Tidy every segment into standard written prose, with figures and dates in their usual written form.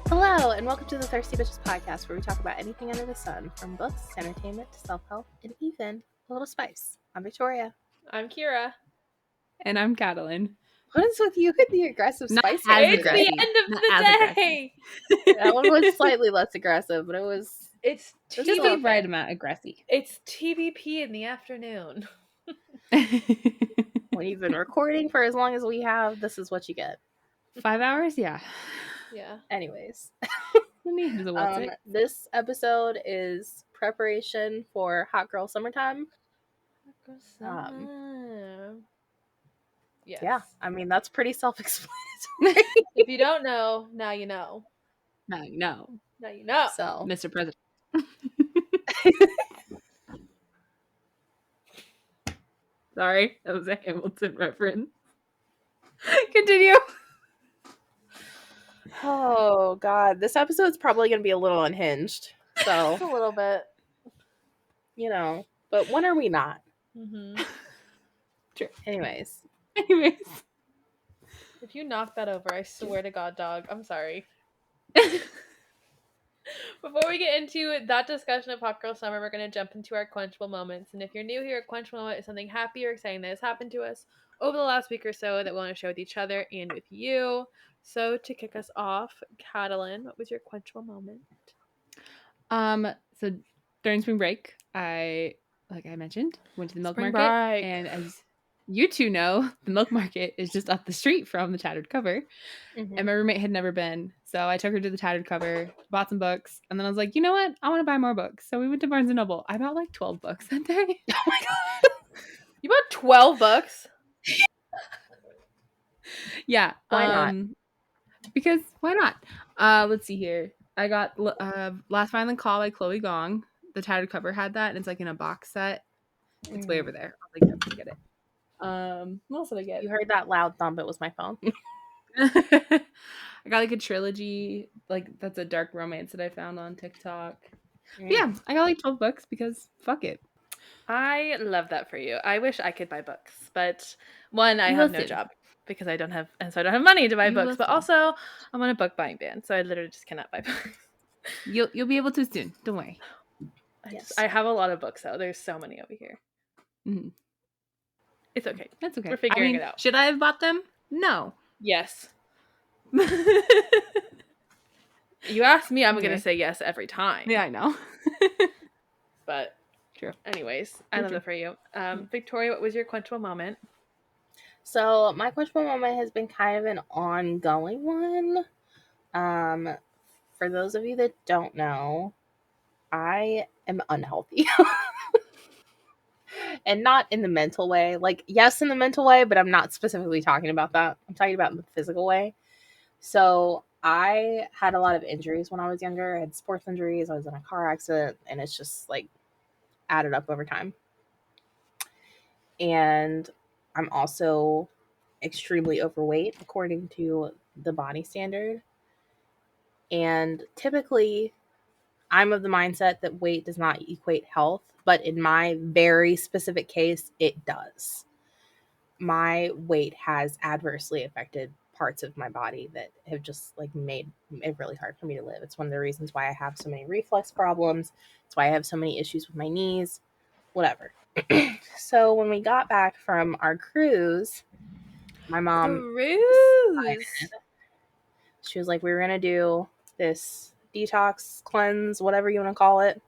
Hello, and welcome to the Thirsty Bitches podcast, where we talk about anything under the sun, from books to entertainment to self-help, and even a little spice. I'm Victoria. I'm Kiara. And I'm Katalyn. What is with you with the aggressive Not spice? as It's aggressive. the end of Not the as day. That one was slightly less aggressive, but it was It's Just the TBP. right amount aggressive. It's TBP in the afternoon. when you've been recording for as long as we have, this is what you get. 5 hours? Yeah. Yeah. Anyways, This this episode is preparation for Hot Girl Summertime. Yes. Yeah, I mean, that's pretty self-explanatory. If you don't know, now you know. Now you know. Now you know. So, Mr. President. Sorry, that was a Hamilton reference. Continue. oh god, this episode's probably going to be a little unhinged. So, Just a little bit. you know, but when are we not? Mm-hmm. True. Anyways. If you knock that over, I swear to God, dog, I'm sorry. Before we get into that discussion of Hot Girl Summer, we're going to jump into our quenchable moments. And if you're new here, a quenchable moment is something happy or exciting that has happened to us over the last week or so that we want to share with each other and with you. So to kick us off, Katalyn, what was your quenchable moment? So during spring break, like I mentioned, went to the milk Spring market. break. And as you two know, the milk market is just up the street from the Tattered Cover. Mm-hmm. And my roommate had never been. So I took her to the Tattered Cover, bought some books, and then I was like, you know what? I want to buy more books. So we went to Barnes & Noble. I bought like 12 books that day. Oh my god. You bought 12 books? Yeah. Why not? Because why not? Let's see here. I got Last Violent Call by Chloe Gong. The Tattered Cover had that, and it's like in a box set. It's way over there. I'll link it to get it. What else did I get? You heard that loud thump. It was my phone. I got like a trilogy, like that's a dark romance that I found on TikTok. Yeah, I got like 12 books because fuck it. I love that for you. I wish I could buy books, but one, I have no job because I don't have money to buy books. But also, I'm on a book buying ban, so I literally just cannot buy books. You'll be able to soon. Don't worry. I have a lot of books though. There's so many over here. Mm-hmm. It's okay. That's okay. We're figuring it out. Should I have bought them? No. Yes. You asked me, I'm gonna say yes every time. Yeah, I know. But true. Anyways, I love it for you. Victoria, what was your quenchable moment? So my quenchable moment has been kind of an ongoing one. For those of you that don't know, I am unhealthy. And not in the mental way. Like, yes, in the mental way, but I'm not specifically talking about that. I'm talking about in the physical way. So I had a lot of injuries when I was younger. I had sports injuries. I was in a car accident, and it's just like added up over time. And I'm also extremely overweight according to the body standard. And typically, I'm of the mindset that weight does not equate health, but in my very specific case, it does. My weight has adversely affected parts of my body that have just like made it really hard for me to live. It's one of the reasons why I have so many reflux problems. It's why I have so many issues with my knees, whatever. So when we got back from our cruise, my mom decided, she was like, we were going to do this detox, cleanse, whatever you want to call it.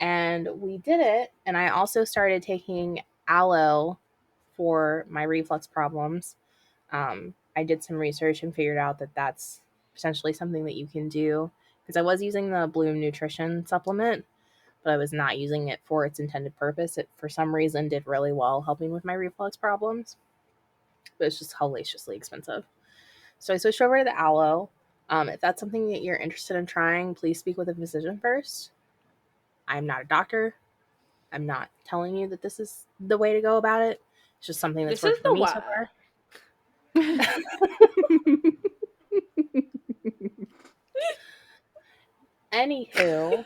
And we did it. And I also started taking aloe for my reflux problems. I did some research and figured out that that's potentially something that you can do, because I was using the Bloom nutrition supplement, but I was not using it for its intended purpose. It, for some reason, did really well helping with my reflux problems, but it's just hellaciously expensive. So I switched over to the aloe. If that's something that you're interested in trying, please speak with a physician first. I'm not a doctor. I'm not telling you that this is the way to go about it. It's just something that's worked for me so far. Anywho,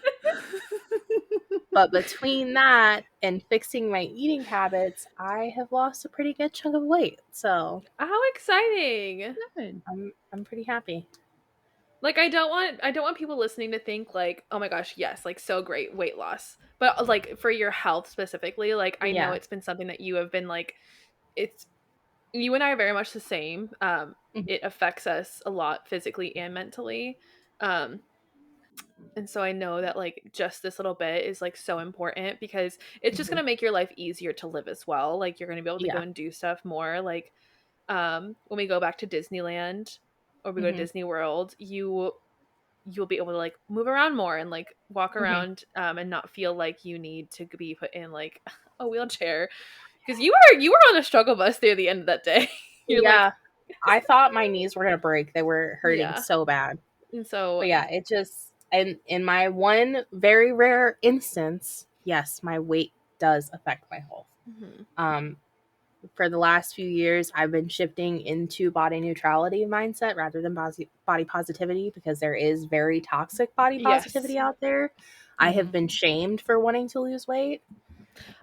but between that and fixing my eating habits, I have lost a pretty good chunk of weight. So how exciting! I'm pretty happy. Like I don't want people listening to think like, "Oh my gosh, yes, like so great weight loss." But like for your health specifically, like I know Yeah. it's been something that you have been like it's you and I are very much the same. Mhm. It affects us a lot physically and mentally. Um and so I know that like just this little bit is like so important because it's just going Mhm. to make your life easier to live as well. Like you're going to be able to go Yeah. and do stuff more like when we go back to Disneyland or we go to Mhm. Disney World, you'll be able to like move around more and like walk Mhm. around and not feel like you need to be put in like a wheelchair because you were on a struggle bus there the end of that day. You're like, Yeah. I thought my knees were gonna break. They were hurting yeah. so bad. And so But yeah, it just, and in my one very rare instance, yes, my weight does affect my health. mhm. Um, for the last few years, I've been shifting into body neutrality mindset rather than body positivity because there is very toxic body Yes. positivity out there. I have Mhm. been shamed for wanting to lose weight.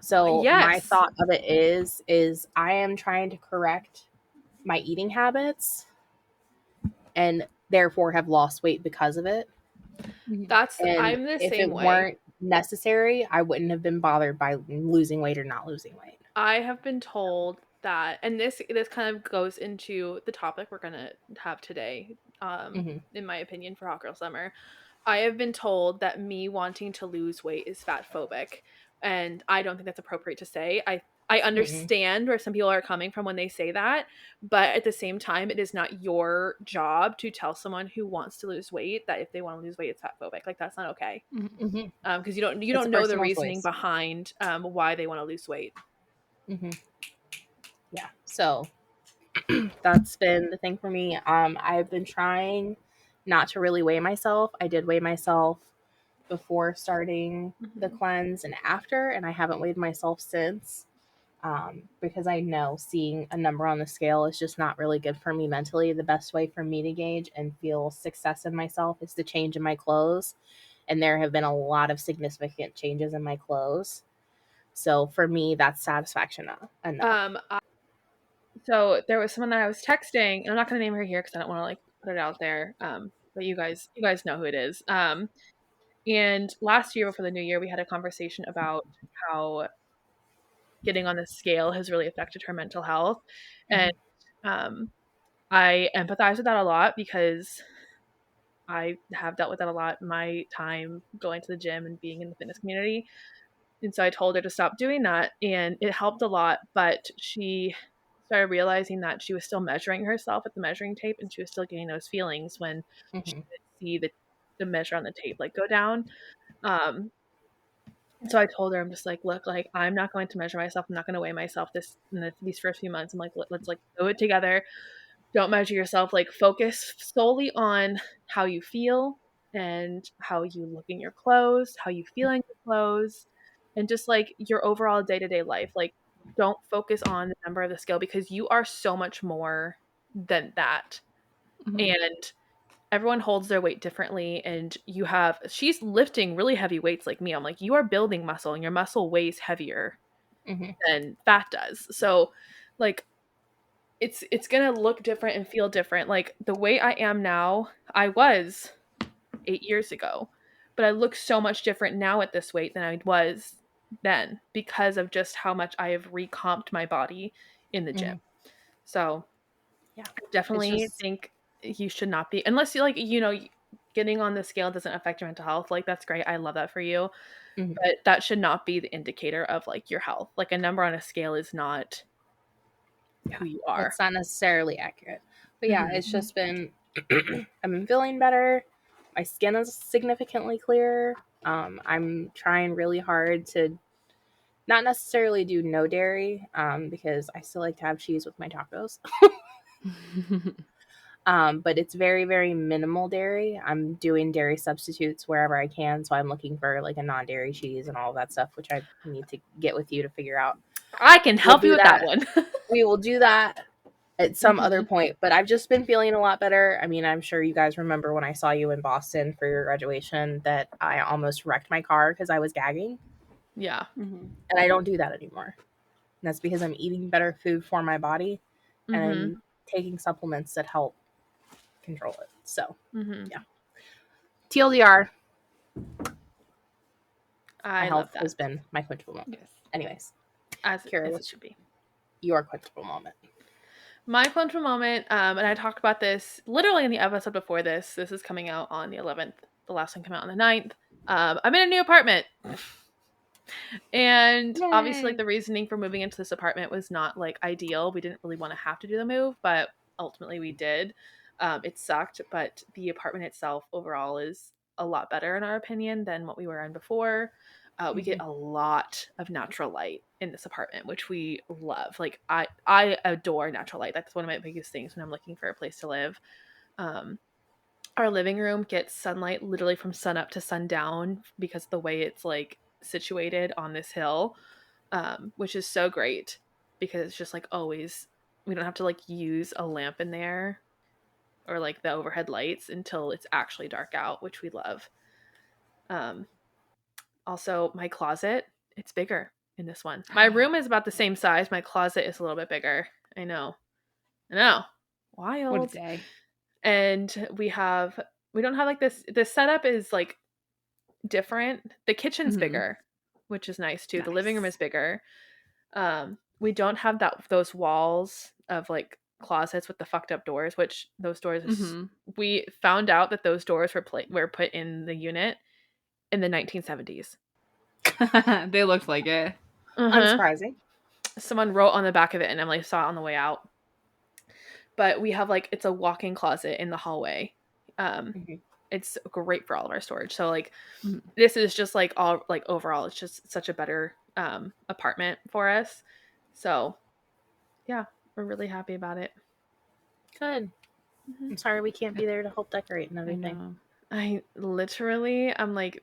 So my Yes. thought of it is I am trying to correct my eating habits and therefore have lost weight because of it. Mhm. And I'm the if same it way. weren't necessary, I wouldn't have been bothered by losing weight or not losing weight. I have been told that, and this kind of goes into the topic we're gonna have today. Hmm. In my opinion, for Hot Girl Summer, I have been told that me wanting to lose weight is fat phobic, and I don't think that's appropriate to say. I Mm-mm. understand where some people are coming from when they say that, but at the same time, it is not your job to tell someone who wants to lose weight that if they want to lose weight, it's fat phobic. Like that's not okay. Mhm. Hmm. Because you It's a don't know the personal reasoning choice. behind why they want to lose weight. Hmm. Yeah. So that's been the thing for me. I've been trying not to really weigh myself. I did weigh myself before starting the Mhm. cleanse and after, and I haven't weighed myself since. Because I know seeing a number on the scale is just not really good for me mentally. The best way for me to gauge and feel success in myself is to change in my clothes. And there have been a lot of significant changes in my clothes. So for me, that's satisfaction enough. Um, so there was someone that I was texting, and I'm not gonna name her here because I don't want to like put it out there. But you guys know who it is. And last year before the new year, we had a conversation about how getting on the scale has really affected her mental health, and Hmm. um, I empathize with that a lot because I have dealt with that a lot in my time going to the gym and being in the fitness community. And so I told her to stop doing that, and it helped a lot. But she started realizing that she was still measuring herself at the measuring tape, and she was still getting those feelings when she Hmm. could see the measure on the tape like go down. Um, and so I told her, I'm just like, look, like I'm not going to measure myself. I'm not going to weigh myself these first few months. I'm like, let's like do it together. Don't measure yourself. Like focus solely on how you feel and how you look in your clothes, how you feel in your clothes, and just like your overall day to day life. Like don't focus on the number of the scale because you are so much more than that. Mhm. And everyone holds their weight differently. And she's lifting really heavy weights like me. I'm like, you are building muscle and your muscle weighs heavier Hmm. than fat does. So like it's gonna look different and feel different. Like the way I am now, I was 8 years ago, but I look so much different now at this weight than I was then because of just how much I have recomped my body in the gym. Hmm. So Yeah. I It's definitely just, think you should not be unless you like getting on the scale doesn't affect your mental health. Like that's great. I love that for you. mhm. But that should not be the indicator of like your health. Like a number on a scale is not Yeah, who you are. it's not necessarily accurate. But yeah, Mhm. it's just been, I've been feeling better. My skin is significantly clearer. I'm trying really hard to not necessarily do no dairy, because I still like to have cheese with my tacos. But it's very, very minimal dairy. I'm doing dairy substitutes wherever I can. So I'm looking for like a non dairy cheese and all of that stuff, which I need to get with you to figure out. I can We'll help you do with that that. one. We will do that at some other Mhm. point, but I've just been feeling a lot better. I mean, I'm sure you guys remember when I saw you in Boston for your graduation that I almost wrecked my car because I was gagging, Yeah. Mhm. and I don't do that anymore. And that's because I'm eating better food for my body and Mhm. I'm taking supplements that help control it. So, Mhm. yeah. TLDR, my I love health that. has been my quenchable moment. Yes. Anyways, As Kiara, it what's should be. your quenchable moment? My quenchable moment, and I talked about this literally in the episode before this. This is coming out on the 11th. The last one came out on the 9th. I'm in a new apartment. And obviously, like, Yay. the reasoning for moving into this apartment was not like ideal. We didn't really want to have to do the move, but ultimately we did. It sucked, but the apartment itself overall is a lot better in our opinion than what we were in before. We get a lot of natural light in this apartment, which we love. Like, I adore natural light. That's one of my biggest things when I'm looking for a place to live. Um, our living room gets sunlight literally from sun up to sundown because of the way it's like situated on this hill, which is so great because it's just like always, we don't have to like use a lamp in there or like the overhead lights until it's actually dark out, which we love. Um, Also, my closet, it's bigger in this one. My room is about the same size. My closet is a little bit bigger. I know. What a Wild. day. And we don't have like this. The setup is like different. The kitchen's bigger, which is nice too. The living room is bigger. We don't have those walls of like closets with the fucked up doors, which those doors we found out that those doors were put in the unit in the 1970s. They looked like it. Unsurprising. Someone wrote on the back of it, and Emily saw it on the way out. But we have like, it's a walk-in closet in the hallway. It's great for all of our storage. So like, this is just like all like overall, it's just such a better apartment for us. So yeah, we're really happy about it. Good. I'm sorry we can't be there to help decorate and everything. I'm like,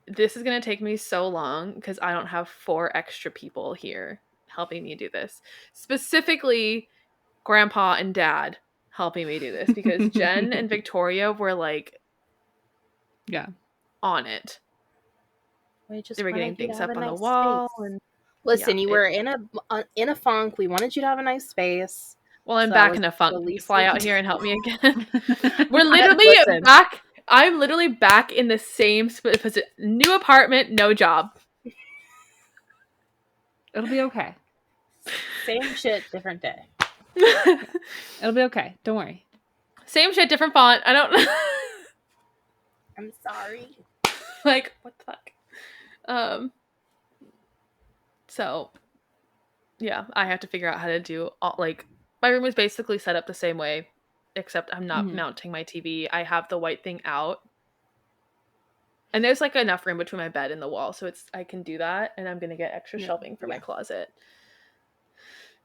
this is gonna take me so long because I don't have 4 extra people here helping me do this. Specifically, Grandpa and Dad helping me do this because Jen and Victoria were like, on it. They were getting things up on the wall, and listen, you were in a funk. We wanted you to have a nice space. Well, I'm So back in a funk. Can you fly out here and help me again? We're literally Listen. back. I'm literally back in the same new apartment, no job. It'll be okay. Same shit, different day. It'll be okay. Don't worry. Same shit, different font. I don't know. I'm sorry. Like, what the fuck? So, yeah, I have to figure out how to do like, my room is basically set up the same way, except I'm not mounting my TV. I have the white thing out. And there's like enough room between my bed and the wall, so I can do that, and I'm gonna get extra shelving for my closet.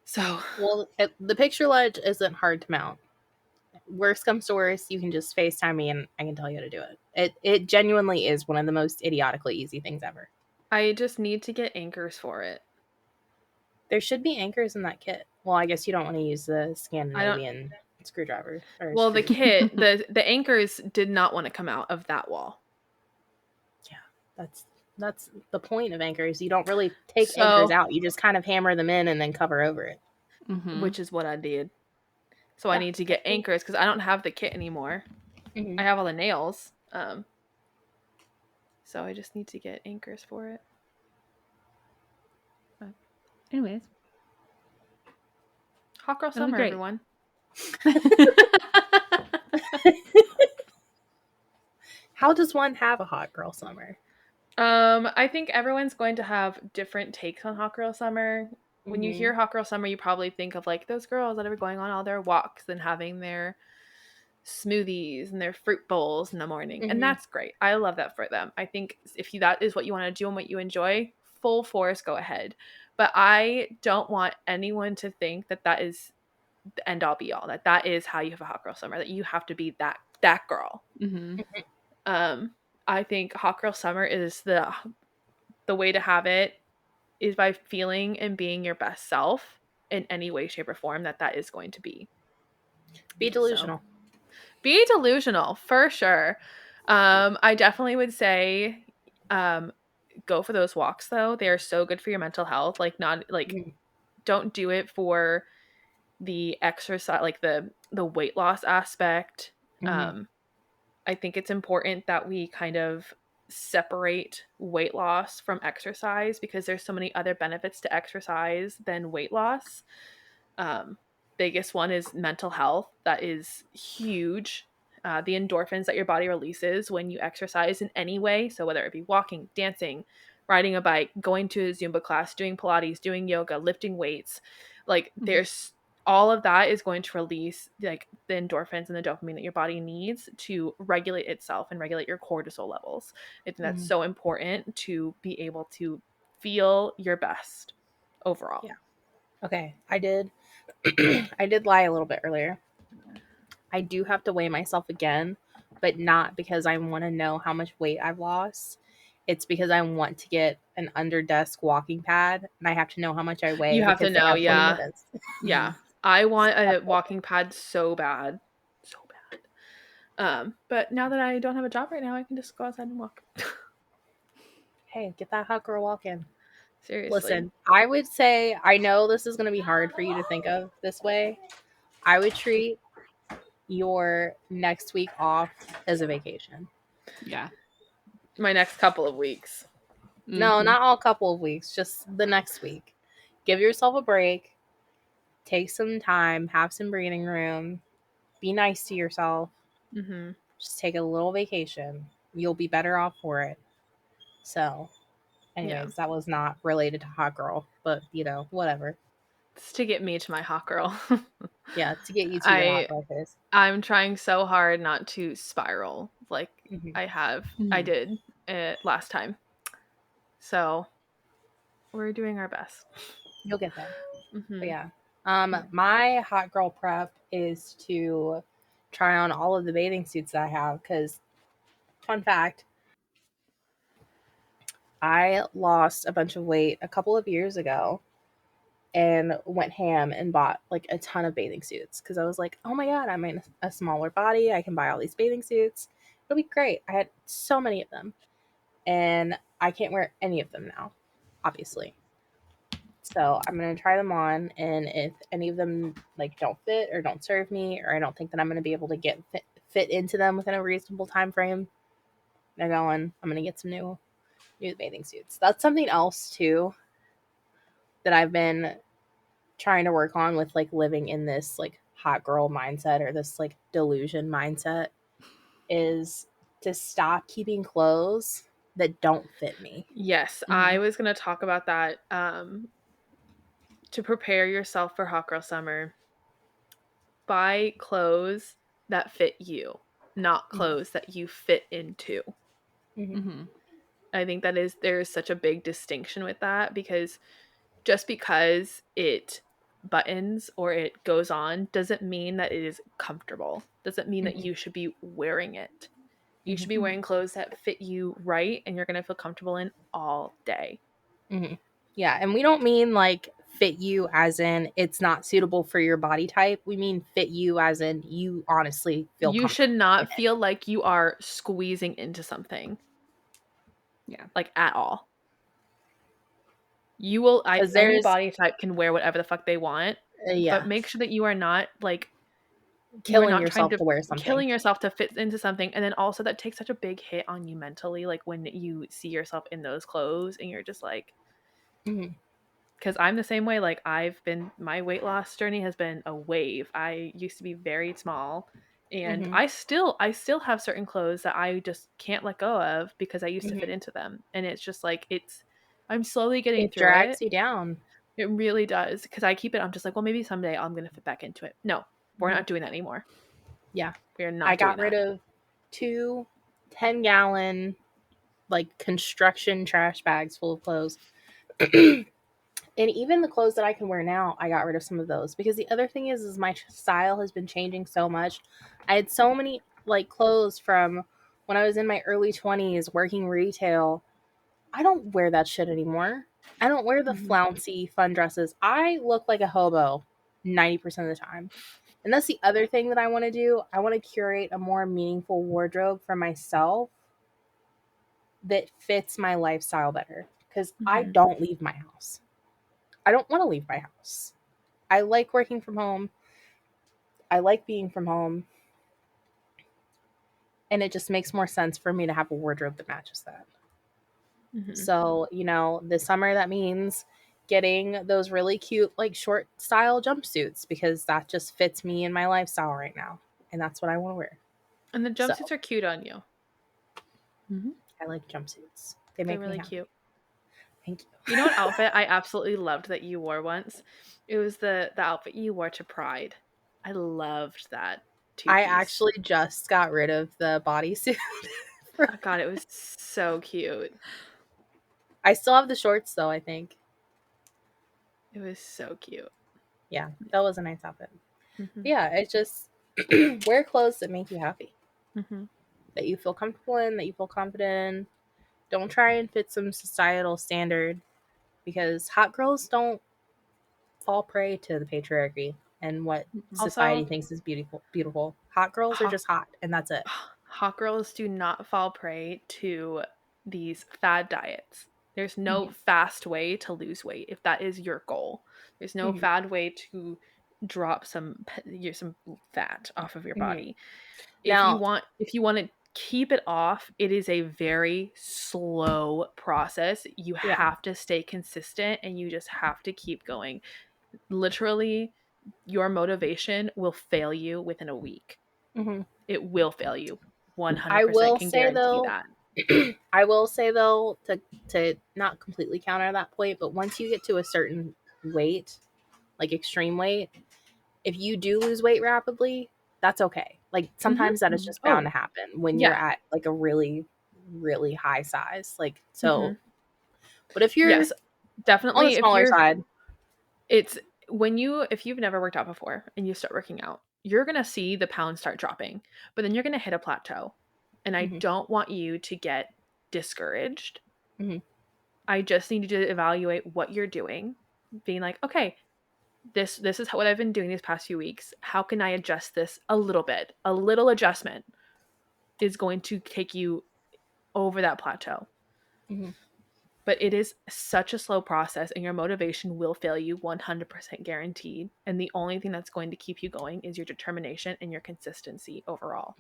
So, well, the picture ledge isn't hard to mount. Worst comes to worst, you can just FaceTime me and I can tell you how to do it. It genuinely is one of the most idiotically easy things ever. I just need to get anchors for it. There should be anchors in that kit. Well, I guess you don't want to use the Scandinavian screwdriver. Well, the kit, the anchors did not want to come out of that wall. Yeah, that's the point of anchors. You don't really take anchors out. You just kind of hammer them in and then cover over it. Which is what I did. So I need to get anchors because I don't have the kit anymore. I have all the nails. So I just need to get anchors for it. But anyways. Hot girl summer, everyone. How does one have a hot girl summer? I think everyone's going to have different takes on hot girl summer. When you hear hot girl summer, you probably think of like those girls that are going on all their walks and having their smoothies and their fruit bowls in the morning. And that's great. I love that for them. I think if that is what you want to do and what you enjoy, full force, go ahead. But I don't want anyone to think that is the end all be all, that is how you have a hot girl summer, that you have to be that girl. I think hot girl summer is the way to have it is by feeling and being your best self in any way, shape, or form that is going to be. Be delusional. So, be delusional, for sure. I definitely would say go for those walks, though. They are so good for your mental health. Like, not like don't do it for the exercise, like the weight loss aspect. I think it's important that we kind of separate weight loss from exercise because there's so many other benefits to exercise than weight loss. Um, Biggest one is mental health. That is huge. The endorphins that your body releases when you exercise in any way. So, whether it be walking, dancing, riding a bike, going to a Zumba class, doing Pilates, doing yoga, lifting weights, like there's all of that is going to release like the endorphins and the dopamine that your body needs to regulate itself and regulate your cortisol levels. I think that's so important to be able to feel your best overall. Yeah. Okay. I did I did lie a little bit earlier. I do have to weigh myself again, but not because I want to know how much weight I've lost. It's because I want to get an under desk walking pad and I have to know how much I You weigh have to because they know, have 20 yeah. minutes. Yeah. I want a walking pad so bad. So bad. But now that I don't have a job right now, I can just go outside and walk. Hey, get that hot girl walking. Seriously. Listen, I would say, I know this is going to be hard for you to think of this way. I would treat your next week off as a vacation. Yeah. My next couple of weeks. No, Mhm. not all couple of weeks, just the next week. Give yourself a break, take some time, have some breathing room, be nice to yourself, Mm-hmm. just take a little vacation. You'll be better off for it. So, Yeah. anyways, that was not related to Hot Girl, but whatever. It's to get me to my hot girl. Yeah, to get you to your Hot I Girl phase. I'm trying so hard not to spiral like Mm-hmm. I did last time. So we're doing our best. You'll get there. But Mm-hmm. yeah. My hot girl prep is to try on all of the bathing suits that I have because fun fact, I lost a bunch of weight a couple of years ago and went ham and bought like a ton of bathing suits because I was like, oh my god, I'm in a smaller body. I can buy all these bathing suits. It'll be great. I had so many of them and I can't wear any of them now, obviously. So I'm gonna try them on, and if any of them like don't fit or don't serve me, or I don't think that I'm gonna be able to get fit into them within a reasonable time frame, they're going. I'm gonna get some new bathing suits. That's something else too that I've been trying to work on with like living in this like hot girl mindset or this like delusion mindset is to stop keeping clothes that don't fit me. Yes, I Mhm. was gonna talk about that. To prepare yourself for hot girl summer, buy clothes that fit you, not Mm-hmm. clothes that you fit into. Mm-hmm. Mhm. I think there's such a big distinction with that because just because it buttons or it goes on doesn't mean that it is comfortable. Doesn't mean that Mm-hmm. you should be wearing it. You should Mm-hmm. be wearing clothes that fit you right and you're going to feel comfortable in all day. Mm-hmm. Yeah, and we don't mean like fit you as in it's not suitable for your body type. We mean fit you as in you honestly feel You should comfortable in not it. feel like you are squeezing into something Yeah. like at all. You will Because any there's, body type can wear whatever the fuck they want, but yeah, make sure that you are not like you are killing not trying yourself to to wear something. killing yourself to fit into something, and then also that takes such a big hit on you mentally like when you see yourself in those clothes and you're just like Mm-hmm. because I'm the same way. Like my weight loss journey has been a wave. I used to be very small, and Mm-hmm. I still have certain clothes that I just can't let go of because I used to fit Mm-hmm. into them, and it's just like I'm slowly getting It through drags it. you down. It really does because I keep it. I'm just like, well, maybe someday I'm gonna fit back into it. No, we're Mm-hmm. not doing that anymore. Yeah, We are I not doing got rid that. of two 10-gallon like construction trash bags full of clothes. And even the clothes that I can wear now, I got rid of some of those because the other thing is my style has been changing so much. I had so many like clothes from when I was in my early 20s working retail. I don't wear that shit anymore. I don't wear the Mhm. flouncy fun dresses. I look like a hobo 90% of the time. And that's the other thing that I want to do. I want to curate a more meaningful wardrobe for myself that fits my lifestyle better because I Hmm. don't leave my house. I don't want to leave my house. I like working from home. I like being from home. and it just makes more sense for me to have a wardrobe that matches that. Mhm. So, this summer that means getting those really cute, like short style jumpsuits because that just fits me and my lifestyle right now. And that's what I want to wear. And the So, jumpsuits are cute on you. I like jumpsuits. They They're make me really happy. cute. Thank you. You know what outfit I absolutely loved that you wore once? It was the outfit you wore to Pride. I loved that I two-piece. actually just got rid of the bodysuit. Oh god, it was so cute. I still have the shorts though, I think. It was so cute. Yeah, that was a nice outfit. Mhm. Yeah, it's just wear clothes that make you happy, Mhm. that you feel comfortable in, that you feel confident in. Don't try and fit some societal standard because hot girls don't fall prey to the patriarchy and what society Also, thinks is beautiful. Hot girls are hot just hot and that's it. hot girls do not fall prey to these fad diets. There's no Mhm. fast way to lose weight if that is your goal. There's no Mhm. fad way to drop some fat off of your Mhm. body. Now, If you want to keep it off, it is a very slow process. You yeah. have to stay consistent and you just have to keep going. Literally, your motivation will fail you within a week. Mhm. It will fail you. I 100% will can say guarantee though, that. I will say though to not completely counter that point, but once you get to a certain weight, like extreme weight, if you do lose weight rapidly, that's okay. Like sometimes that is just bound to Oh, happen when you're yeah. at like a really, really high size. Like so, hmm but if you're Yes, on the definitely. smaller side, It's if you've never worked out before and you start working out, you're going to see the pounds start dropping, but then you're going to hit a plateau. And I hmm don't want you to get discouraged. hmm I just need you to evaluate what you're doing, being like, okay, this is what I've been doing these past few weeks. How can I adjust this a little bit? A little adjustment is going to take you over that plateau. hmm But it is such a slow process and your motivation will fail you 100% guaranteed. And the only thing that's going to keep you going is your determination and your consistency overall.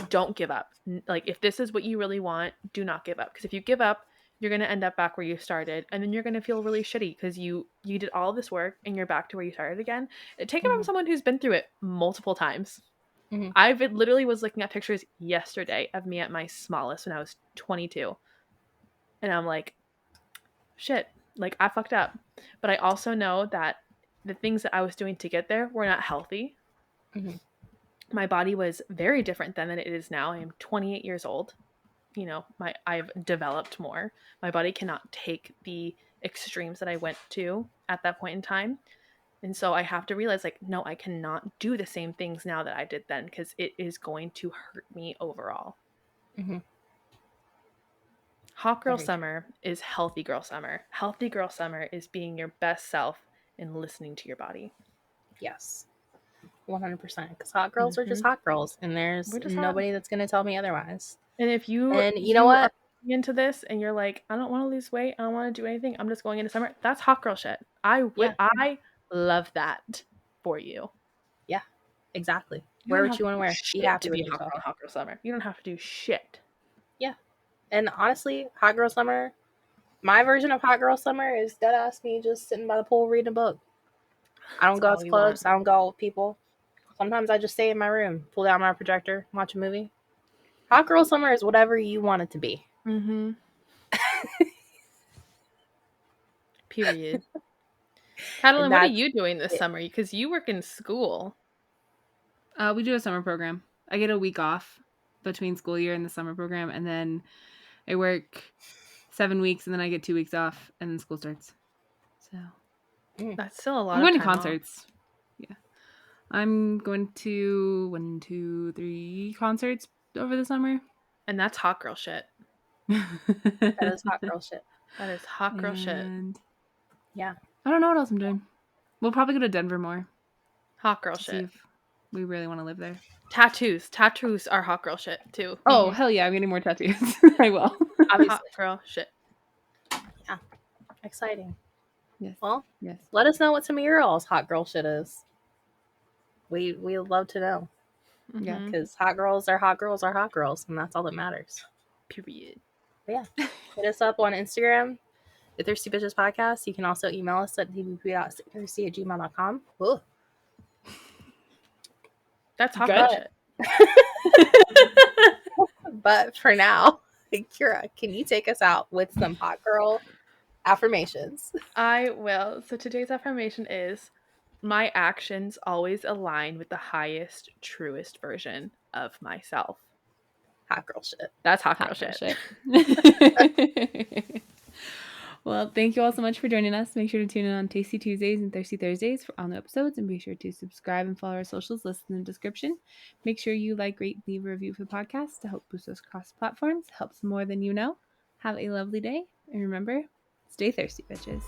Don't give up. Like if this is what you really want, do not give up because if you give up, you're going to end up back where you started and then you're going to feel really shitty because you did all this work and you're back to where you started again. Take it from hmm someone who's been through it multiple times. hmm I literally was looking at pictures yesterday of me at my smallest when I was 22 and I'm like, shit, like I fucked up. But I also know that the things that I was doing to get there were not healthy. hmm My body was very different then than it is now. I am 28 years old. I've developed more. My body cannot take the extremes that I went to at that point in time. And so I have to realize like no, I cannot do the same things now that I did then because it is going to hurt me overall. hmm Hot girl Very true. summer is healthy girl summer. Healthy girl summer is being your best self and listening to your body. Yes, 100%. Because hot girls are just hmm hot girls, and there's We're just hot. nobody that's gonna tell me otherwise. And if you And you know you are what? into this and you're like, I don't want to lose weight, I don't want to do anything, I'm just going into summer. That's hot girl shit. Yeah, I love that for you. yeah, exactly. You Wear don't what have you to want to do wear. Be shit to happy be with a hot girl yourself. in hot girl summer. You don't have to do shit. Yeah. And honestly, hot girl summer, my version of hot girl summer is dead ass me just sitting by the pool reading a book. I don't That's go out all to we want. clubs. I don't go out with people. Sometimes I just stay in my room, pull down my projector, watch a movie. Hot girl summer is whatever you want it to be. Mm-hmm. Period. And Katalyn, what are that's you doing this it. summer? Because you work in school. We do a summer program. I get a week off between school year and the summer program, and then I work 7 weeks, and then I get 2 weeks off, and then school starts. So Mm. That's still a I'm lot of going to time off. concerts. Yeah, I'm going to 1, 2, 3 concerts over the summer. And that's hot girl shit. That is hot girl shit. That is hot girl shit. And Yeah. I don't know what else I'm doing. We'll probably go to Denver more Hot girl to see shit. if we really want to live there. Tattoos. Tattoos are hot girl shit too. Oh, hmm hell yeah, I'm getting more tattoos. I will. Hot Obviously. girl shit. Yeah. Exciting. Yes. Well, Yes. let us know what some of your all's hot girl shit is. We'd love to know. Yeah. Because hot girls are hot girls are hot girls, and that's all that matters. Period. But yeah, hit us up on Instagram, the Thirsty Bitches Podcast. You can also email us at tbp.thirsty@gmail.com. Ugh. That's hot girl Good. shit. But for now, Kiara, can you take us out with some hot girl affirmations? I will. So today's affirmation is my actions always align with the highest, truest version of myself. Hot girl shit. That's hot girl Hot girl shit. shit. Well, thank you all so much for joining us. Make sure to tune in on Tasty Tuesdays and Thirsty Thursdays for all new episodes, and be sure to subscribe and follow our socials listed in the description. Make sure you like, rate, leave a review for the podcast to help boost us across platforms. Helps more than you know. Have a lovely day, and remember, stay thirsty, bitches.